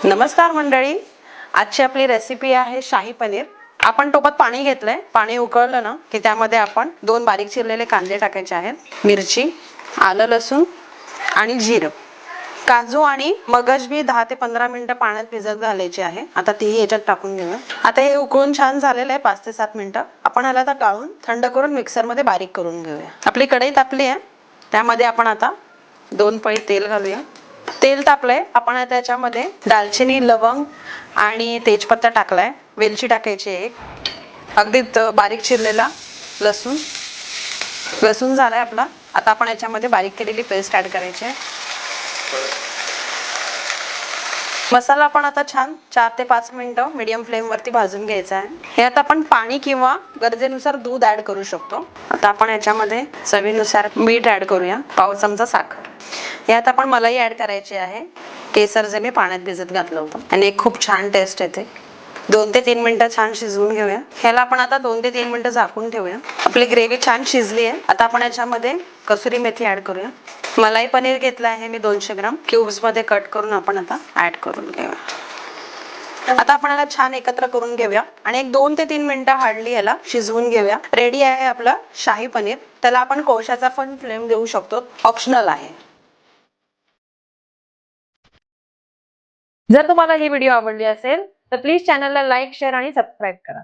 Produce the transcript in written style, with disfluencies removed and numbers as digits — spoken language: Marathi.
नमस्कार मंडळी, आजची आपली रेसिपी आहे शाही पनीर। आपण टोपात पाणी घेतलंय, पाणी उकळलं ना की त्यामध्ये आपण 2 बारीक चिरलेले कांदे टाकायचे आहेत, मिरची, आलं लसूण आणि जिरं, काजू आणि मगज बी 10 ते 15 मिनिटं पाण्यात भिजत घालायचे आहे। आता तीही याच्यात टाकून घेऊया। आता हे उकळून छान झालेलं आहे 5 ते 7 मिनिटं। आपण ह्याला आता गाळून थंड करून मिक्सर मध्ये बारीक करून घेऊया। आपली कढई तापली आहे, त्यामध्ये आपण आता 2 पळी तेल घालूया। तेल तापलंय, आपण आता त्याच्यामध्ये दालचिनी, लवंग आणि तेजपत्ता टाकलाय, वेलची टाकायची एक, अगदी बारीक चिरलेला लसूण। लसूण झालाय आपला। आता आपण याच्यामध्ये बारीक केलेली पेस्ट ऍड करायची आहे। मसाला आपण आता छान 4 ते 5 मिनिटं मीडियम फ्लेम वरती भाजून घ्यायचा आहे। यात आपण पाणी किंवा गरजेनुसार दूध ऍड करू शकतो। आता आपण याच्यामध्ये चवीनुसार मीठ ऍड करूया, पाव चमचा साखर। यात आपण मलाई ऍड करायची आहे, केसर जे मी पाण्यात भिजत घातलं होतं, आणि एक खूप छान टेस्ट येते। 2 ते 3 मिनिटं छान शिजवून घेऊया। ह्याला आपण आता 2 ते 3 मिनिटं झाकून ठेवूया। आपली ग्रेव्ही छान शिजली आहे। आता आपण याच्यामध्ये कसुरी मेथी ऍड करूया। मलाई पनीर घेतलं आहे मी 200 ग्राम, क्यूब्स मध्ये कट करून आपण आता ऍड करून घेऊया। आता आपण याला छान एकत्र करून घेऊया आणि एक 2 ते 3 मिनिटं हार्डली याला शिजवून घेऊया। रेडी आहे आपला शाही पनीर। त्याला आपण कोळशाचा पण फ्लेम देऊ शकतो, ऑप्शनल आहे। जर तुम्हाला ही व्हिडिओ आवडली असेल तर प्लीज चॅनलला लाईक, शेअर आणि सबस्क्राईब करा।